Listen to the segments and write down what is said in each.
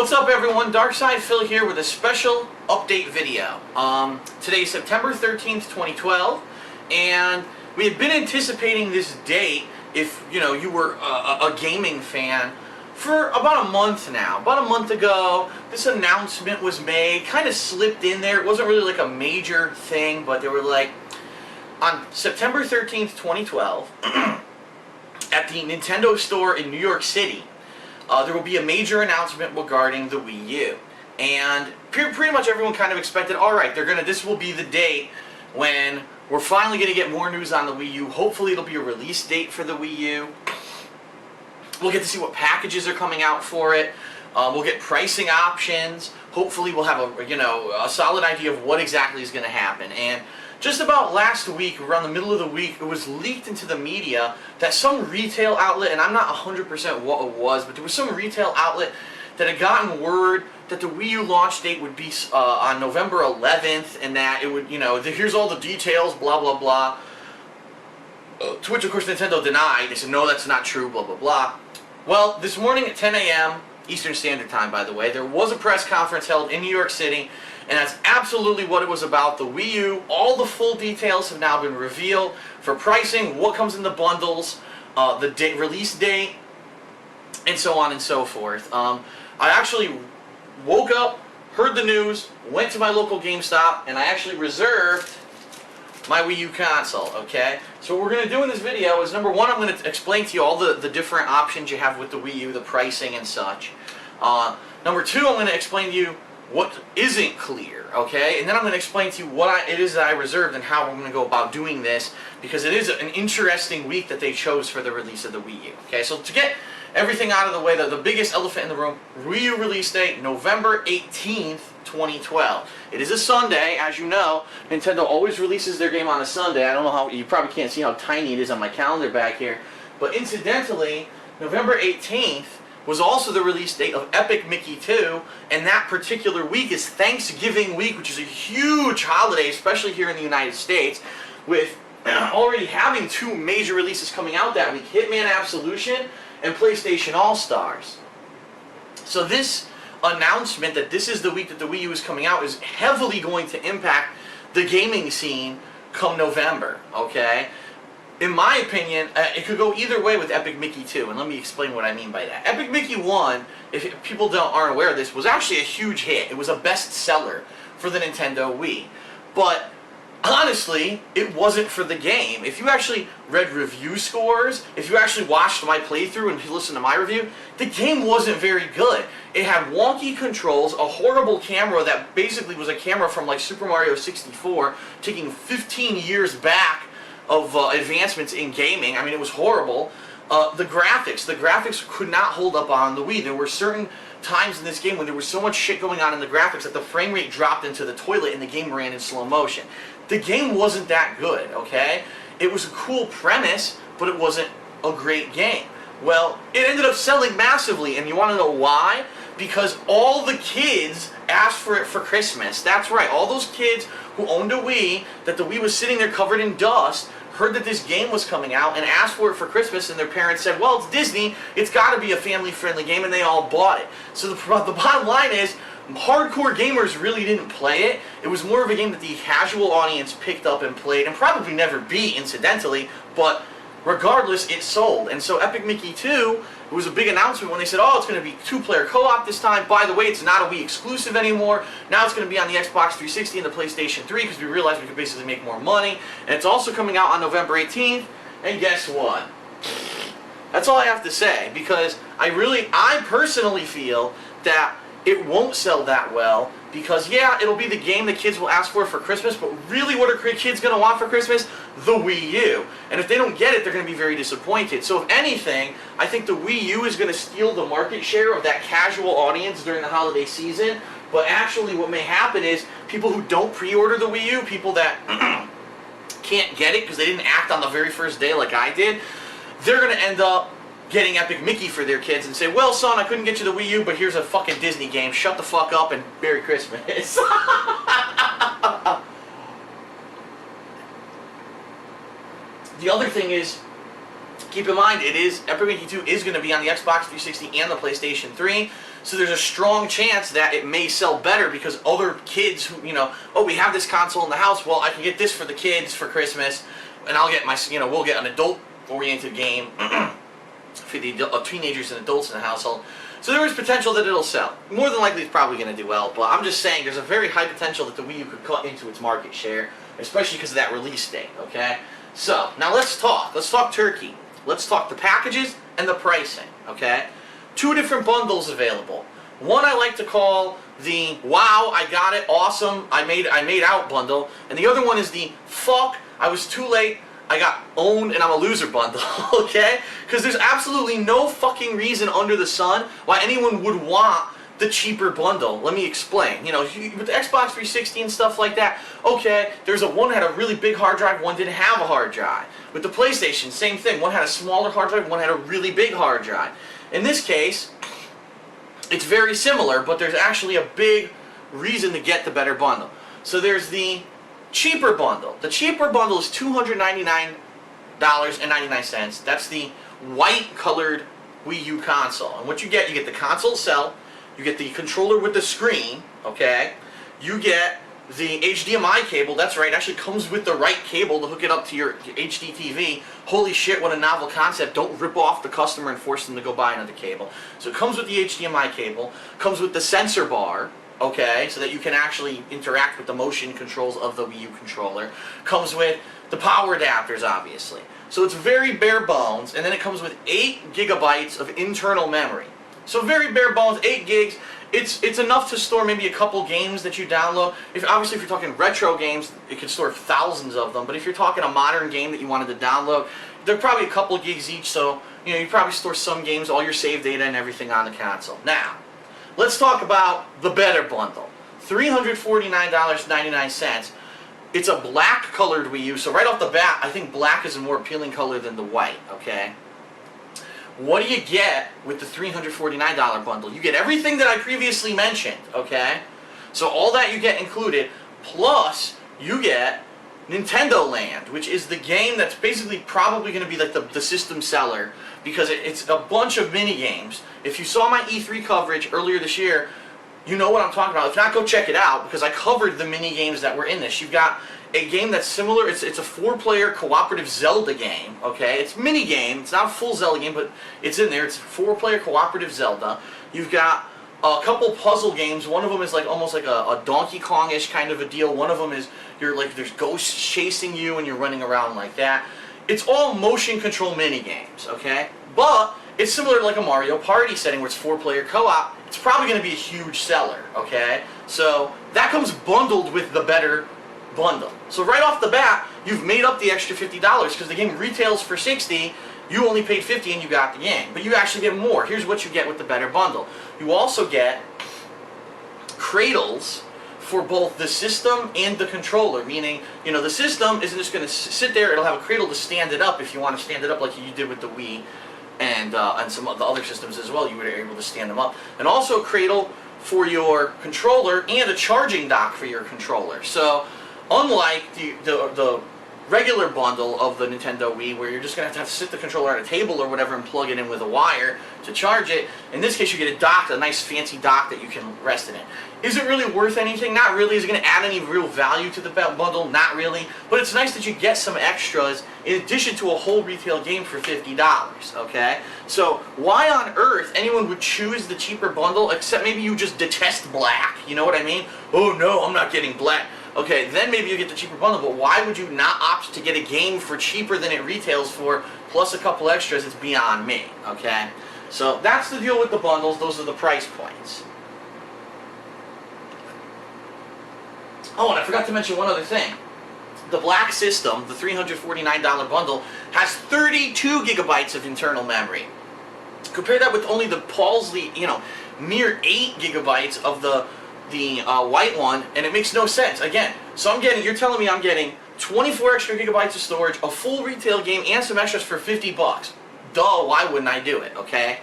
What's up, everyone? Darkside Phil here with a special update video. Today is September 13th, 2012, and we had been anticipating this date, if you were a gaming fan, for about a month now. About a month ago, this announcement was made, kind of slipped in there. It wasn't really like a major thing, but they were like, on September 13th, 2012, at the Nintendo store in New York City, there will be a major announcement regarding the Wii U. And pretty much everyone kind of expected, alright, this will be the date when we're finally going to get more news on the Wii U. Hopefully it'll be a release date for the Wii U. We'll get to see what packages are coming out for it. We'll get pricing options. Hopefully we'll have a solid idea of what exactly is going to happen. And just about last week, around the middle of the week, it was leaked into the media that some retail outlet, and I'm not 100% what it was, but there was some retail outlet that had gotten word that the Wii U launch date would be on November 11th, and that it would, here's all the details, blah, blah, blah. To which, of course, Nintendo denied. They said, no, that's not true, blah, blah, blah. Well, this morning at 10 a.m., Eastern Standard Time, by the way, there was a press conference held in New York City, and that's absolutely what it was about. The Wii U, all the full details have now been revealed for pricing, what comes in the bundles, the release date, and so on and so forth. I actually woke up, heard the news, went to my local GameStop, and I actually reserved my Wii U console, okay? So what we're going to do in this video is, number one, I'm going to explain to you all the different options you have with the Wii U, the pricing and such. Number two, I'm going to explain to you what isn't clear, okay? And then I'm going to explain to you what it is that I reserved and how I'm going to go about doing this, because it is an interesting week that they chose for the release of the Wii U, okay? So to get everything out of the way, the biggest elephant in the room, Wii U release date, November 18th, 2012. It is a Sunday, as you know. Nintendo always releases their game on a Sunday. I don't know how, you probably can't see how tiny it is on my calendar back here, but incidentally, November 18th was also the release date of Epic Mickey 2, and that particular week is Thanksgiving week, which is a huge holiday, especially here in the United States, with already having two major releases coming out that week, Hitman Absolution and PlayStation All-Stars. So this announcement that this is the week that the Wii U is coming out is heavily going to impact the gaming scene come November, okay? In my opinion, it could go either way with Epic Mickey 2, and let me explain what I mean by that. Epic Mickey 1, if people aren't aware of this, was actually a huge hit. It was a bestseller for the Nintendo Wii. But honestly, it wasn't for the game. If you actually read review scores, if you actually watched my playthrough and listened to my review, the game wasn't very good. It had wonky controls, a horrible camera that basically was a camera from like Super Mario 64, taking 15 years back of advancements in gaming. I mean, it was horrible. The graphics could not hold up on the Wii. There were certain times in this game when there was so much shit going on in the graphics that the frame rate dropped into the toilet and the game ran in slow motion. The game wasn't that good, okay? It was a cool premise, but it wasn't a great game. Well, it ended up selling massively, and you want to know why? Because all the kids asked for it for Christmas. That's right, all those kids who owned a Wii, that the Wii was sitting there covered in dust, heard that this game was coming out and asked for it for Christmas, and their parents said, well, it's Disney, it's got to be a family-friendly game, and they all bought it. So the bottom line is, hardcore gamers really didn't play it. It was more of a game that the casual audience picked up and played, and probably never beat, incidentally, but regardless, it sold. And so Epic Mickey 2, it was a big announcement when they said, oh, it's going to be two-player co-op this time. By the way, it's not a Wii exclusive anymore. Now it's going to be on the Xbox 360 and the PlayStation 3, because we realized we could basically make more money. And it's also coming out on November 18th. And guess what? That's all I have to say, because I personally feel that it won't sell that well, because yeah, it'll be the game the kids will ask for Christmas, but really what are kids going to want for Christmas? The Wii U. And if they don't get it, they're going to be very disappointed. So if anything, I think the Wii U is going to steal the market share of that casual audience during the holiday season, but actually what may happen is people who don't pre-order the Wii U, people that can't get it because they didn't act on the very first day like I did, they're going to end up getting Epic Mickey for their kids and say, well, son, I couldn't get you the Wii U, but here's a fucking Disney game. Shut the fuck up and Merry Christmas. The other thing is, Keep in mind, Epic Mickey 2 is going to be on the Xbox 360 and the PlayStation 3, so there's a strong chance that it may sell better because other kids who, oh, we have this console in the house, well, I can get this for the kids for Christmas, and I'll get my, we'll get an adult-oriented game for the teenagers and adults in the household. So there is potential that it'll sell. More than likely, it's probably going to do well, but I'm just saying there's a very high potential that the Wii U could cut into its market share, especially because of that release date, okay? So, now let's talk. Let's talk turkey. Let's talk the packages and the pricing, okay? 2 different bundles available. One I like to call the wow, I got it, awesome, I made out bundle, and the other one is the fuck, I was too late, I got owned and I'm a loser bundle, okay? Because there's absolutely no fucking reason under the sun why anyone would want the cheaper bundle. Let me explain. With the Xbox 360 and stuff like that, okay, one had a really big hard drive, one didn't have a hard drive. With the PlayStation, same thing. One had a smaller hard drive, one had a really big hard drive. In this case, it's very similar, but there's actually a big reason to get the better bundle. So there's the cheaper bundle. The cheaper bundle is $299.99. That's the white colored Wii U console. And what you get the console itself, you get the controller with the screen, okay? You get the HDMI cable, that's right, it actually comes with the right cable to hook it up to your HD TV. Holy shit, what a novel concept. Don't rip off the customer and force them to go buy another cable. So it comes with the HDMI cable, comes with the sensor bar, okay, so that you can actually interact with the motion controls of the Wii U controller. Comes with the power adapters, obviously. So it's very bare bones, and then it comes with 8 gigabytes of internal memory. So very bare bones, 8 gigs. It's enough to store maybe a couple games that you download. Obviously, if you're talking retro games, it can store thousands of them. But if you're talking a modern game that you wanted to download, they're probably a couple gigs each. So you probably store some games, all your save data and everything on the console. Now, let's talk about the better bundle. $349.99. It's a black colored Wii U. So right off the bat, I think black is a more appealing color than the white. Okay. What do you get with the $349 bundle? You get everything that I previously mentioned, okay? So all that you get included, plus you get Nintendo Land, which is the game that's basically probably going to be like the system seller, because it's a bunch of mini games. If you saw my E3 coverage earlier this year, you know what I'm talking about. If not, go check it out, because I covered the mini games that were in this. You've got a game that's similar. It's a 4-player cooperative Zelda game, okay? It's a mini game. It's not a full Zelda game, but it's in there. It's a 4-player cooperative Zelda. You've got a couple puzzle games. One of them is like almost like a Donkey Kong-ish kind of a deal. One of them is there's ghosts chasing you and you're running around like that. It's all motion control mini games, okay? But it's similar to like a Mario Party setting where it's 4-player co-op. It's probably going to be a huge seller, okay? So that comes bundled with the better bundle. So right off the bat, you've made up the extra $50 because the game retails for $60. You only paid $50 and you got the game. But you actually get more. Here's what you get with the better bundle. You also get cradles for both the system and the controller, meaning, the system isn't just going to sit there. It'll have a cradle to stand it up if you want to stand it up like you did with the Wii and some of the other systems as well. You were able to stand them up. And also a cradle for your controller and a charging dock for your controller. So unlike the regular bundle of the Nintendo Wii, where you're just going to have to sit the controller at a table or whatever and plug it in with a wire to charge it, in this case you get a dock, a nice fancy dock that you can rest it in. Is it really worth anything? Not really. Is it going to add any real value to the bundle? Not really. But it's nice that you get some extras in addition to a whole retail game for $50, okay? So why on earth anyone would choose the cheaper bundle, except maybe you just detest black, you know what I mean? Oh no, I'm not getting black. Okay, then maybe you get the cheaper bundle, but why would you not opt to get a game for cheaper than it retails for, plus a couple extras? It's beyond me, okay? So that's the deal with the bundles. Those are the price points. Oh, and I forgot to mention one other thing. The black system, the $349 bundle, has 32 gigabytes of internal memory. Compare that with only the paltry, mere 8 gigabytes of the white one, and it makes no sense. Again, so you're telling me I'm getting 24 extra gigabytes of storage, a full retail game, and some extras for $50. Duh, why wouldn't I do it, okay?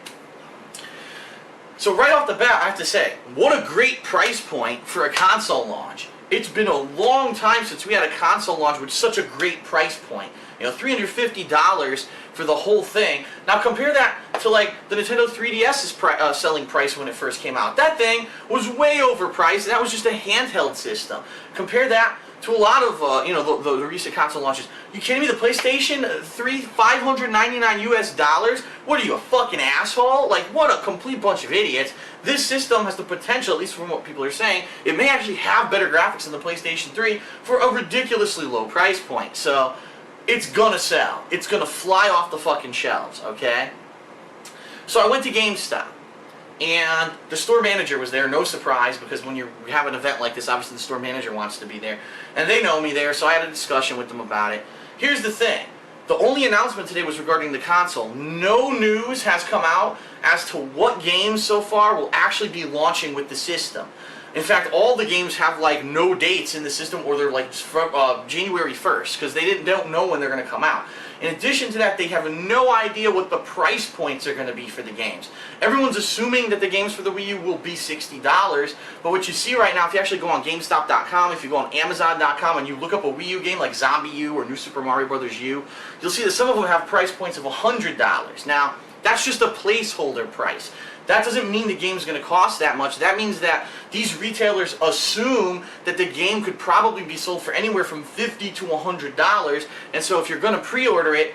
So right off the bat, I have to say, what a great price point for a console launch. It's been a long time since we had a console launch with such a great price point. $350 for for the whole thing. Now compare that to like the Nintendo 3DS's selling price when it first came out. That thing was way overpriced, and that was just a handheld system. Compare that to a lot of the recent console launches. You kidding me? The PlayStation 3, $599 US? What are you, a fucking asshole? Like, what a complete bunch of idiots. This system has the potential, at least from what people are saying, it may actually have better graphics than the PlayStation 3 for a ridiculously low price point. So, it's gonna sell. It's gonna fly off the fucking shelves, okay? So I went to GameStop. And the store manager was there, no surprise, because when you have an event like this, obviously the store manager wants to be there. And they know me there, so I had a discussion with them about it. Here's the thing. The only announcement today was regarding the console. No news has come out as to what games so far will actually be launching with the system. In fact, all the games have like no dates in the system, or they're like January 1st, because they don't know when they're going to come out. In addition to that, they have no idea what the price points are going to be for the games. Everyone's assuming that the games for the Wii U will be $60, but what you see right now, if you actually go on GameStop.com, if you go on Amazon.com and you look up a Wii U game like Zombie U or New Super Mario Bros. U, you'll see that some of them have price points of $100. Now, that's just a placeholder price. That doesn't mean the game's going to cost that much. That means that these retailers assume that the game could probably be sold for anywhere from $50 to $100, and so if you're going to pre-order it,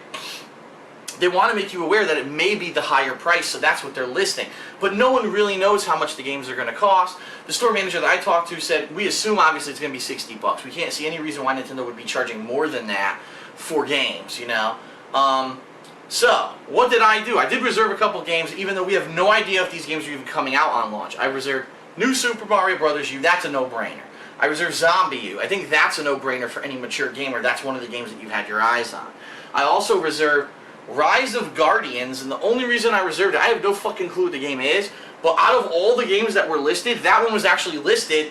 they want to make you aware that it may be the higher price, so that's what they're listing. But no one really knows how much the games are going to cost. The store manager that I talked to said, we assume obviously it's going to be $60. We can't see any reason why Nintendo would be charging more than that for games, you know. So, what did I do? I did reserve a couple games, even though we have no idea if these games are even coming out on launch. I reserved New Super Mario Bros. U, that's a no-brainer. I reserved Zombie U. I think that's a no-brainer for any mature gamer. That's one of the games that you've had your eyes on. I also reserved Rise of Guardians, and the only reason I reserved it, I have no fucking clue what the game is, but out of all the games that were listed, that one was actually listed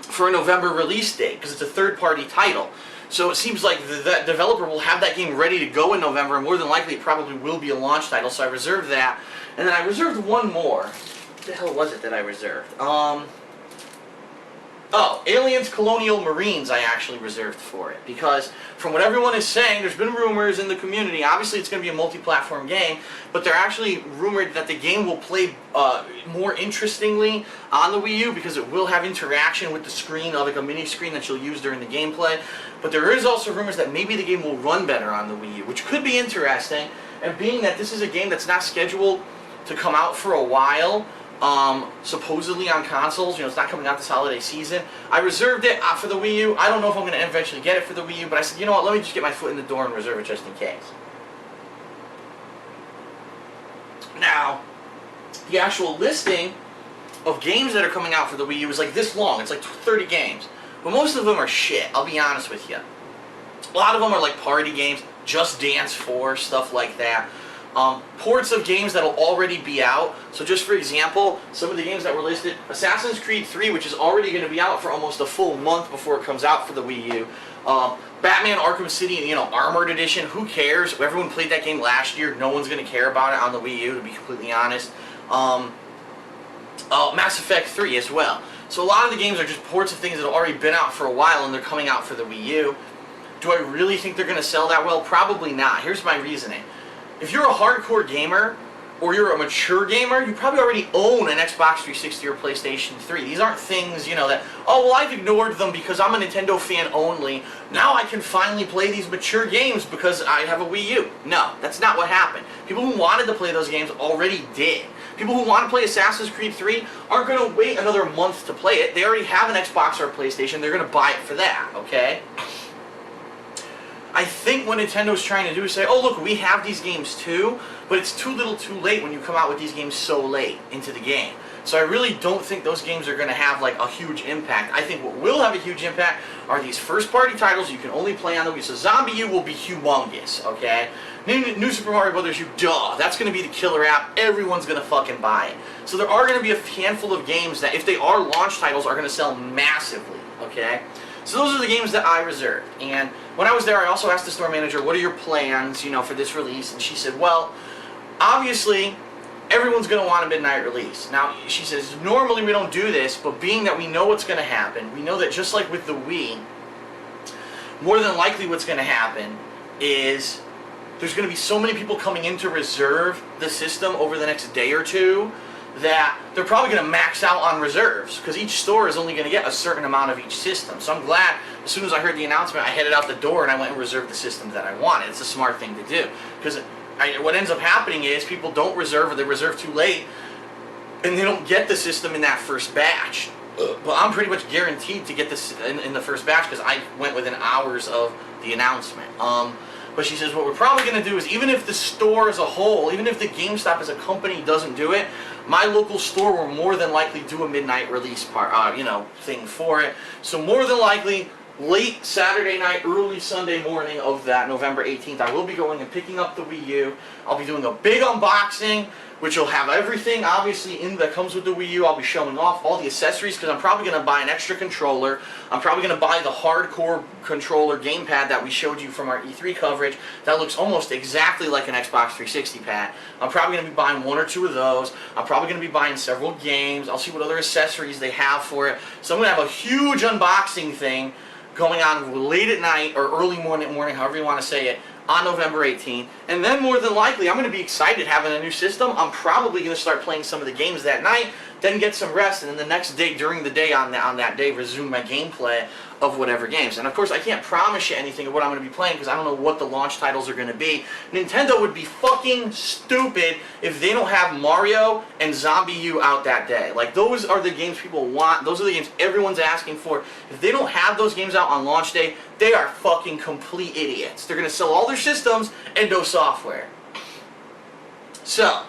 for a November release date, because it's a third-party title. So it seems like the developer will have that game ready to go in November, and more than likely it probably will be a launch title, so I reserved that. And then I reserved one more. What the hell was it that I reserved? Oh, Aliens Colonial Marines I actually reserved for it, because from what everyone is saying, there's been rumors in the community, obviously it's going to be a multi-platform game, but they're actually rumored that the game will play more interestingly on the Wii U, because it will have interaction with the screen, like a mini screen that you'll use during the gameplay. But there is also rumors that maybe the game will run better on the Wii U, which could be interesting, and being that this is a game that's not scheduled to come out for a while, supposedly on consoles, you know, it's not coming out this holiday season. I reserved it for the Wii U. I don't know if I'm going to eventually get it for the Wii U, but I said, you know what, let me just get my foot in the door and reserve it just in case. Now, the actual listing of games that are coming out for the Wii U is like this long. It's like 30 games. But most of them are shit, I'll be honest with you. A lot of them are like party games, Just Dance 4, stuff like that. Ports of games that'll already be out. So just for example, some of the games that were listed, Assassin's Creed 3, which is already going to be out for almost a full month before it comes out for the Wii U. Batman Arkham City, you know, Armored Edition, who cares? Everyone played that game last year. No one's going to care about it on the Wii U, to be completely honest. Mass Effect 3 as well. So a lot of the games are just ports of things that have already been out for a while, and they're coming out for the Wii U. Do I really think they're going to sell that well? Probably not. Here's my reasoning. If you're a hardcore gamer, or you're a mature gamer, you probably already own an Xbox 360 or PlayStation 3. These aren't things, you know, that, oh, well, I've ignored them because I'm a Nintendo fan only. Now I can finally play these mature games because I have a Wii U. No, that's not what happened. People who wanted to play those games already did. People who want to play Assassin's Creed 3 aren't going to wait another month to play it. They already have an Xbox or a PlayStation. They're going to buy it for that, okay? I think what Nintendo's trying to do is say, oh look, we have these games too, but it's too little too late when you come out with these games so late into the game. So I really don't think those games are going to have like a huge impact. I think what will have a huge impact are these first party titles you can only play on the Wii. So Zombie U will be humongous, okay? New Super Mario Bros. U, duh, that's going to be the killer app. Everyone's going to fucking buy it. So there are going to be a handful of games that, if they are launch titles, are going to sell massively, okay? So those are the games that I reserved. And when I was there, I also asked the store manager, what are your plans, you know, for this release? And she said, well, obviously, everyone's going to want a midnight release. Now, she says, normally we don't do this, but being that we know what's going to happen, we know that just like with the Wii, more than likely what's going to happen is there's going to be so many people coming in to reserve the system over the next day or two that they're probably going to max out on reserves because each store is only going to get a certain amount of each system. So I'm glad as soon as I heard the announcement, I headed out the door and I went and reserved the system that I wanted. It's a smart thing to do because what ends up happening is people don't reserve or they reserve too late and they don't get the system in that first batch. But I'm pretty much guaranteed to get this in the first batch because I went within hours of the announcement. But she says what we're probably going to do is even if the store as a whole, even if the GameStop as a company doesn't do it, my local store will more than likely do a midnight release thing for it. So more than likely, late Saturday night, early Sunday morning of that November 18th, I will be going and picking up the Wii U. I'll be doing a big unboxing, which will have everything obviously that comes with the Wii U. I'll be showing off all the accessories because I'm probably going to buy an extra controller. I'm probably going to buy the hardcore controller gamepad that we showed you from our E3 coverage that looks almost exactly like an Xbox 360 pad. I'm probably going to be buying one or two of those. I'm probably going to be buying several games. I'll see what other accessories they have for it. So I'm going to have a huge unboxing thing going on late at night or early morning, however you want to say it, on November 18th. And then more than likely, I'm going to be excited having a new system. I'm probably going to start playing some of the games that night, then get some rest, and then the next day, during the day on that day, resume my gameplay of whatever games. And of course, I can't promise you anything of what I'm going to be playing because I don't know what the launch titles are going to be. Nintendo would be fucking stupid if they don't have Mario and Zombie U out that day. Like, those are the games people want. Those are the games everyone's asking for. If they don't have those games out on launch day, they are fucking complete idiots. They're going to sell all their systems and no software. So,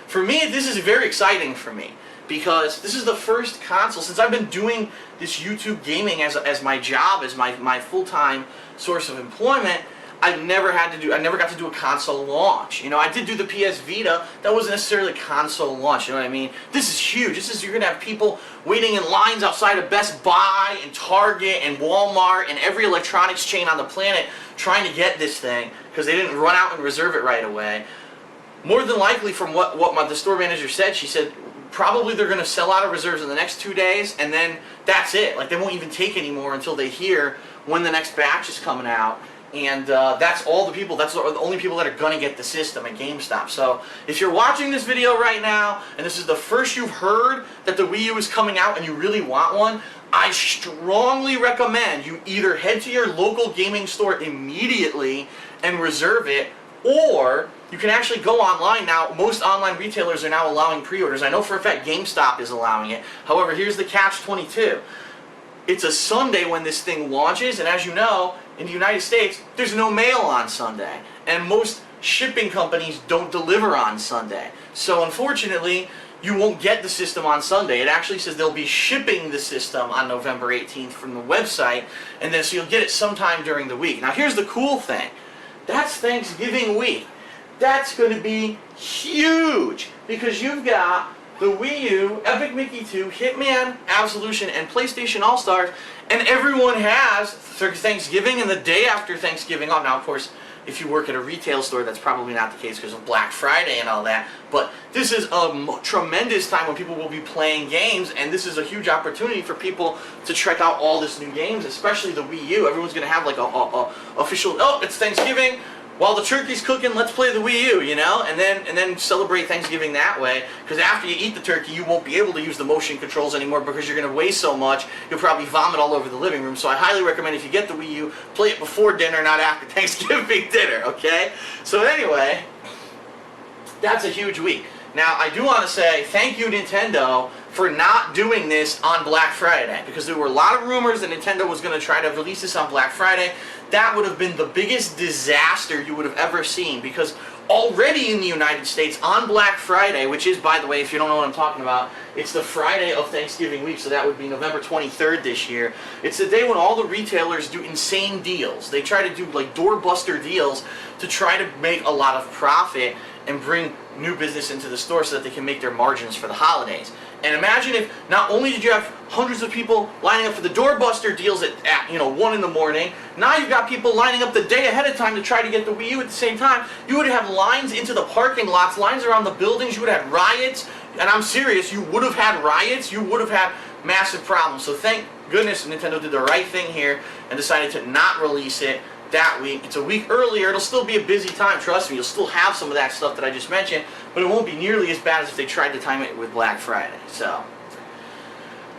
for me, this is very exciting for me. Because this is the first console, since I've been doing this YouTube gaming as my job, as my full-time source of employment, I never got to do a console launch. You know, I did do the PS Vita, that wasn't necessarily a console launch, you know what I mean? This is huge. You're going to have people waiting in lines outside of Best Buy and Target and Walmart and every electronics chain on the planet trying to get this thing because they didn't run out and reserve it right away. More than likely, from what the store manager said, she said, probably they're going to sell out of reserves in the next 2 days, and then that's it. Like, they won't even take any more until they hear when the next batch is coming out. And that's all the people, that's the only people that are going to get the system at GameStop. So, if you're watching this video right now, and this is the first you've heard that the Wii U is coming out and you really want one, I strongly recommend you either head to your local gaming store immediately and reserve it, or you can actually go online now. Most online retailers are now allowing pre-orders. I know for a fact GameStop is allowing it. However, here's the catch-22. It's a Sunday when this thing launches, and as you know, in the United States, there's no mail on Sunday. And most shipping companies don't deliver on Sunday. So unfortunately, you won't get the system on Sunday. It actually says they'll be shipping the system on November 18th from the website, and then so you'll get it sometime during the week. Now here's the cool thing. That's Thanksgiving week. That's going to be huge because you've got the Wii U, Epic Mickey 2, Hitman, Absolution, and PlayStation All-Stars, and everyone has Thanksgiving and the day after Thanksgiving off. Now, of course, if you work at a retail store, that's probably not the case because of Black Friday and all that, but this is a tremendous time when people will be playing games, and this is a huge opportunity for people to check out all this new games, especially the Wii U. Everyone's going to have like a official, oh, it's Thanksgiving, while the turkey's cooking, let's play the Wii U, you know, and then celebrate Thanksgiving that way. Because after you eat the turkey, you won't be able to use the motion controls anymore because you're going to weigh so much, you'll probably vomit all over the living room. So I highly recommend if you get the Wii U, play it before dinner, not after Thanksgiving dinner, okay? So anyway, that's a huge week. Now, I do want to say thank you, Nintendo, for not doing this on Black Friday, because there were a lot of rumors that Nintendo was going to try to release this on Black Friday. That would have been the biggest disaster you would have ever seen, because already in the United States, on Black Friday, which is, by the way, if you don't know what I'm talking about, it's the Friday of Thanksgiving week, so that would be November 23rd this year. It's the day when all the retailers do insane deals. They try to do like doorbuster deals to try to make a lot of profit and bring new business into the store so that they can make their margins for the holidays. And imagine if not only did you have hundreds of people lining up for the doorbuster deals at 1 in the morning, now you've got people lining up the day ahead of time to try to get the Wii U at the same time. You would have lines into the parking lots, lines around the buildings, you would have riots, and I'm serious, you would have had riots, you would have had massive problems. So thank goodness Nintendo did the right thing here and decided to not release it that week. It's a week earlier. It'll still be a busy time, trust me. You'll still have some of that stuff that I just mentioned, but it won't be nearly as bad as if they tried to time it with Black Friday. So,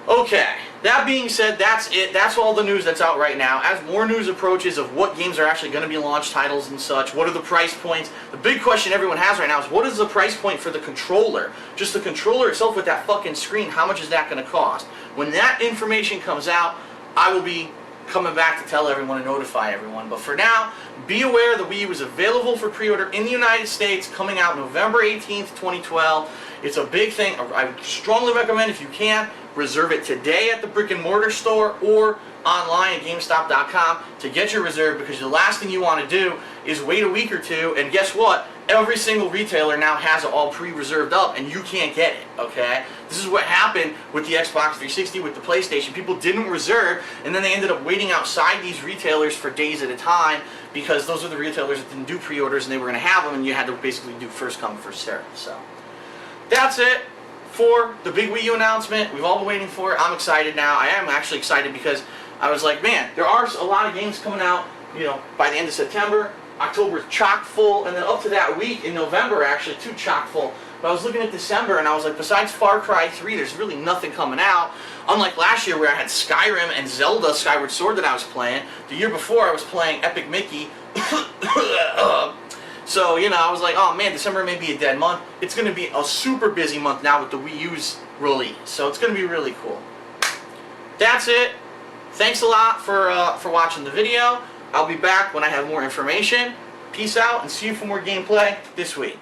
okay. That being said, that's it. That's all the news that's out right now. As more news approaches of what games are actually going to be launch titles and such, what are the price points? The big question everyone has right now is what is the price point for the controller? Just the controller itself with that fucking screen, how much is that going to cost? When that information comes out, I will be coming back to tell everyone and notify everyone. But for now, be aware the Wii U is available for pre-order in the United States, coming out November 18th, 2012. It's a big thing. I strongly recommend, if you can, reserve it today at the brick and mortar store or online at GameStop.com to get your reserve, because the last thing you want to do is wait a week or two, and guess what? Every single retailer now has it all pre-reserved up and you can't get it, okay? This is what happened with the Xbox 360, with the PlayStation. People didn't reserve, and then they ended up waiting outside these retailers for days at a time, because those are the retailers that didn't do pre-orders and they were going to have them, and you had to basically do first come, first serve. So, that's it for the big Wii U announcement. We've all been waiting for it. I'm excited now. I am actually excited because I was like, man, there are a lot of games coming out, you know, by the end of September. October's chock full, and then up to that week in November, actually, too chock full. But I was looking at December, and I was like, besides Far Cry 3, there's really nothing coming out. Unlike last year where I had Skyrim and Zelda Skyward Sword that I was playing. The year before, I was playing Epic Mickey. So, you know, I was like, oh man, December may be a dead month. It's going to be a super busy month now with the Wii U's release. So it's going to be really cool. That's it. Thanks a lot for watching the video. I'll be back when I have more information. Peace out, and see you for more gameplay this week.